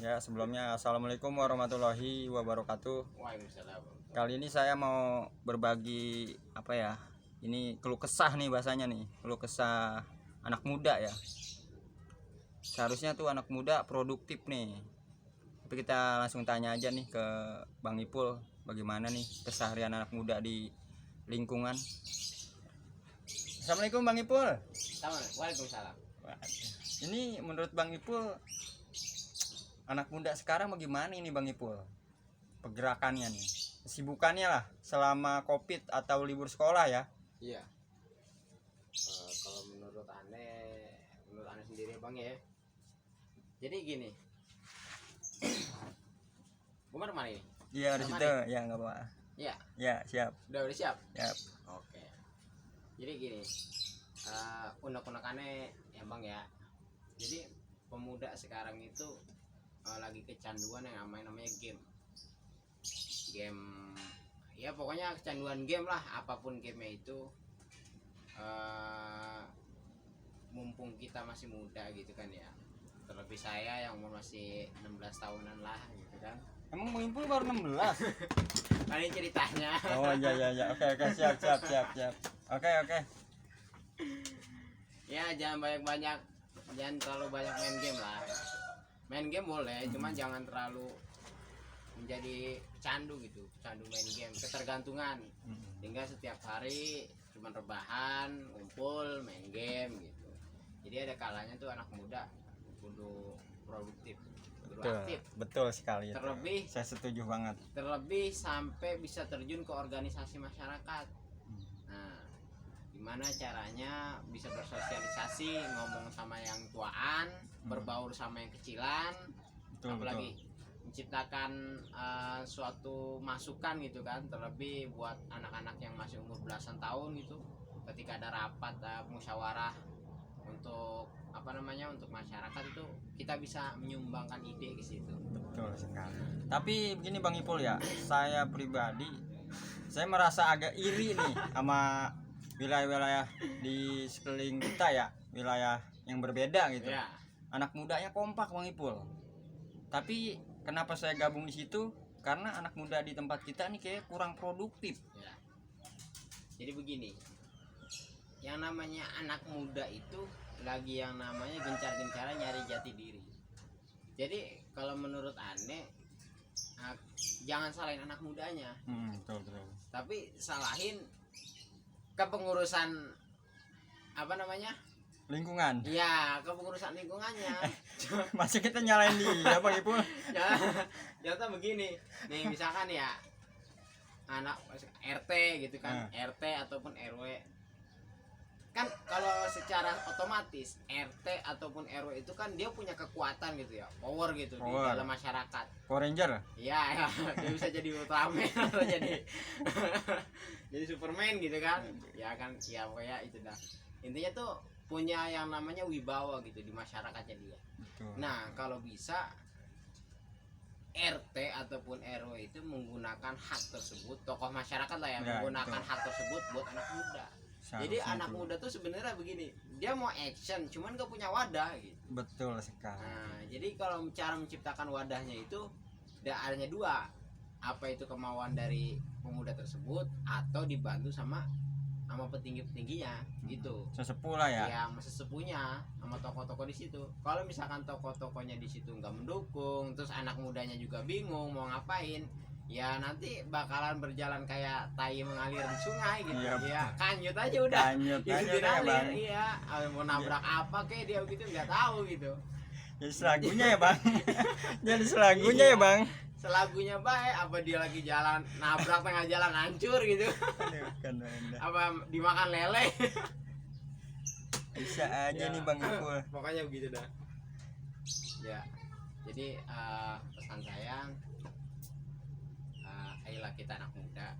Ya, sebelumnya Assalamualaikum warahmatullahi wabarakatuh. Waalaikumsalam. Kali ini saya mau berbagi apa ya? Ini keluh kesah nih bahasanya nih, keluh kesah anak muda ya. Seharusnya tuh anak muda produktif nih. Tapi kita langsung tanya aja nih ke Bang Ipul, bagaimana nih keseharian anak muda di lingkungan. Assalamualaikum Bang Ipul. Waalaikumsalam. Ini menurut Bang Ipul, anak muda sekarang bagaimana ini Bang Ipul? Pergerakannya nih, kesibukannya lah selama Covid atau libur sekolah ya. Iya. Kalau menurut Ane sendiri Bang ya. Jadi gini. Gimana mana ini? Iya di situ ya, nggak apa. Iya. Ya siap. Udah siap. Siap. Oke. Jadi gini. Unek-unek Ane ya Bang ya. Jadi pemuda sekarang itu lagi kecanduan yang namanya game ya, pokoknya kecanduan game lah, apapun gamenya itu. Mumpung kita masih muda gitu kan ya, terlebih saya yang umur masih 16 tahunan lah gitu kan. Emang Bang Ipul baru 16? Nah, ini ceritanya. Oh iya. Oke siap. Oke. Ya jangan terlalu banyak main game lah. Main game boleh, cuman jangan terlalu menjadi candu main game, ketergantungan. Hingga setiap hari cuman rebahan, ngumpul, main game gitu. Jadi ada kalanya tuh anak muda kudu produktif, kudu aktif. Betul sekali. Terlebih saya setuju banget. Terlebih sampai bisa terjun ke organisasi masyarakat. Nah, gimana caranya bisa bersosialisasi, ngomong sama yang tuaan, berbaur sama yang kecilan, apalagi menciptakan suatu masukan gitu kan, terlebih buat anak-anak yang masih umur belasan tahun gitu, ketika ada rapat musyawarah untuk untuk masyarakat itu, kita bisa menyumbangkan ide ke situ. Betul sekali. Tapi begini Bang Ipul ya, saya pribadi saya merasa agak iri nih sama wilayah-wilayah di sekeliling kita ya, wilayah yang berbeda gitu ya. Anak mudanya kompak Bang Ipul. Tapi kenapa saya gabung di situ? Karena anak muda di tempat kita nih kayak kurang produktif ya. Jadi begini, yang namanya anak muda itu lagi yang namanya gencar-gencaran nyari jati diri. Jadi kalau menurut Ane, jangan salahin anak mudanya, betul. tapi salahin kepengurusan lingkungan. Iya, kepengurusan lingkungannya. Masih kita nyalain dia Bang Ipul. Contoh begini, nih misalkan ya anak RT gitu kan, RT ataupun RW. Kan kalau secara otomatis RT ataupun RW itu kan dia punya kekuatan gitu ya, power gitu di dalam masyarakat. Power Ranger? Iya, dia bisa jadi Ultraman atau jadi Superman gitu kan. Ya kan, ya pokoknya itu dah. Intinya tuh punya yang namanya wibawa gitu di masyarakatnya dia. Betul. Nah, kalau bisa RT ataupun RW itu menggunakan hak tersebut, tokoh masyarakat lah ya, menggunakan hak tersebut buat anak muda. Jadi anak muda tuh sebenarnya begini, dia mau action cuman gak punya wadah gitu. Betul sekali. Nah, jadi kalau cara menciptakan wadahnya itu adanya dua, apa itu kemauan dari pemuda tersebut atau dibantu sama petingginya gitu. Sesepuh lah ya. Ya, sesepuhnya sama tokoh-tokoh di situ. Kalau misalkan tokoh-tokohnya di situ nggak mendukung, terus anak mudanya juga bingung mau ngapain, ya nanti bakalan berjalan kayak tai mengalir di sungai gitu. Ya, kanyut aja udah. Kanyut aja ya, Bang. Iya, mau nabrak apa kayak dia gitu nggak tahu gitu. Jadi selagunya ya Bang. Jadi selagunya ya Bang. Selagunya baik, apa dia lagi jalan nabrak tengah jalan hancur gitu. Apa dimakan lele. Bisa aja ya, nih Bang Ipul. Pokoknya begitu dah. Ya, jadi pesan saya, ayolah kita anak muda,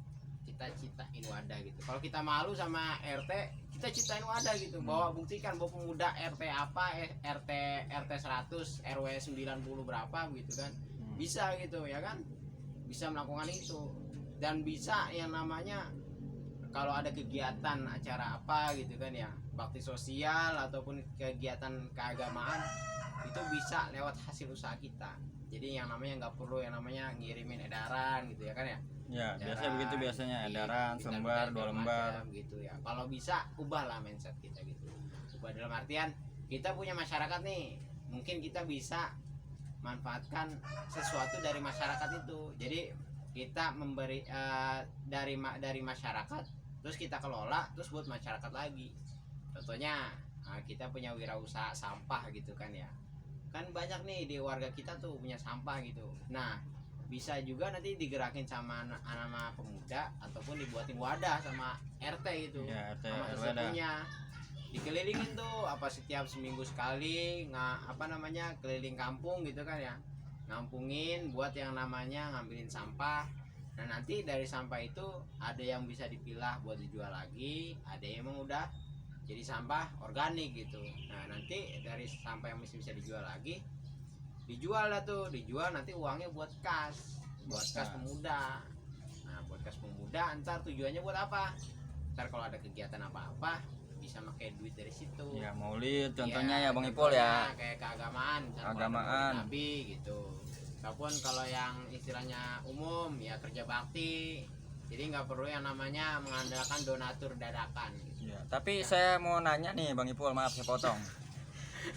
kita ciptain wadah gitu. Kalau kita malu sama RT, kita ciptain wadah gitu. Bawa buktikan bahwa pemuda RT apa, RT 100, RW 90 berapa gitu kan. Bisa gitu ya kan, bisa melakukan itu. Dan bisa yang namanya kalau ada kegiatan acara apa gitu kan ya, bakti sosial ataupun kegiatan keagamaan, itu bisa lewat hasil usaha kita. Jadi yang namanya nggak perlu yang namanya ngirimin edaran gitu ya kan ya. Ya, biasa Edaran, begitu biasanya, iya, edaran kita selembar, minta 2 segala lembar. macam gitu ya. Kalau bisa ubahlah mindset kita gitu. Ubah dalam artian kita punya masyarakat nih, mungkin kita bisa manfaatkan sesuatu dari masyarakat itu. Jadi kita memberi dari masyarakat, terus kita kelola, terus buat masyarakat lagi. Contohnya kita punya wirausaha sampah gitu kan ya, kan banyak nih di warga kita tuh punya sampah gitu. Nah bisa juga nanti digerakin sama anak-anak pemuda ataupun dibuatin wadah sama RT gitu, Ya, RT sama RW dah. sesepunya, dikelilingin tuh apa setiap seminggu sekali keliling kampung gitu kan ya, ngampungin buat yang namanya ngambilin sampah. Nah nanti dari sampah itu ada yang bisa dipilah buat dijual lagi, ada yang emang udah jadi sampah organik gitu. Nah nanti dari sampah yang masih bisa dijual lagi, dijual nanti uangnya buat kas pemuda. Nah buat kas pemuda ntar tujuannya buat apa, ntar kalau ada kegiatan apa-apa bisa pakai duit dari situ. Ya, maulid contohnya ya Bang Ipul contohnya ya. kayak keagamaan, misalnya kalau ada Keagamaan. maulid Nabi gitu. Ataupun kalau yang istilahnya umum ya kerja bakti, jadi nggak perlu yang namanya mengandalkan donatur dadakan gitu. Ya, tapi saya mau nanya nih Bang Ipul, maaf saya potong.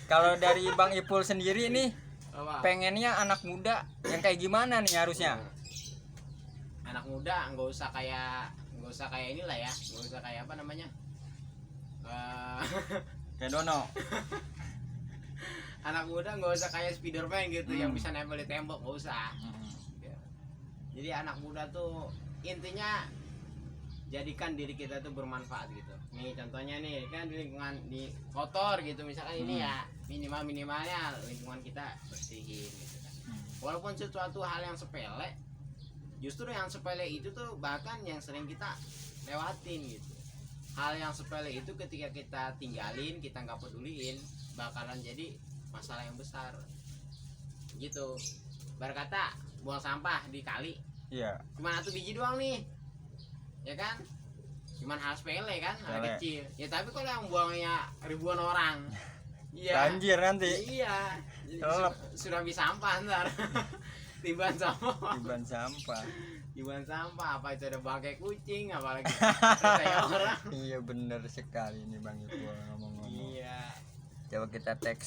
Kalau dari Bang Ipul sendiri nih, Apa? pengennya anak muda yang kayak gimana nih harusnya? Anak muda nggak usah kayak inilah ya, nggak usah kayak apa namanya, Kayak Dono. anak muda nggak usah kayak Spiderman gitu yang bisa nempel di tembok, nggak usah. Jadi anak muda tuh intinya jadikan diri kita tuh bermanfaat gitu. Nih contohnya nih kan di lingkungan di kotor gitu misalkan ini ya, minimalnya lingkungan kita bersihin gitu kan. Walaupun sesuatu hal yang sepele, justru yang sepele itu tuh bahkan yang sering kita lewatin gitu. Hal yang sepele itu ketika kita tinggalin, kita nggak peduliin, bakalan jadi masalah yang besar gitu. Berkata buang sampah di kali Iya. cuma 1 biji doang nih ya kan, cuman hal sepele kan, hal Sepele. kecil ya, tapi kalau yang buangnya ribuan orang iya Banjir nanti. iya Kelelep. sudah bisa sampah ntar tiban sampah Tiban sampah. apa itu ada bangkai kucing apalagi kayak orang. Iya bener sekali nih Bang Ipul ngomong-ngomong. Iya Coba kita teks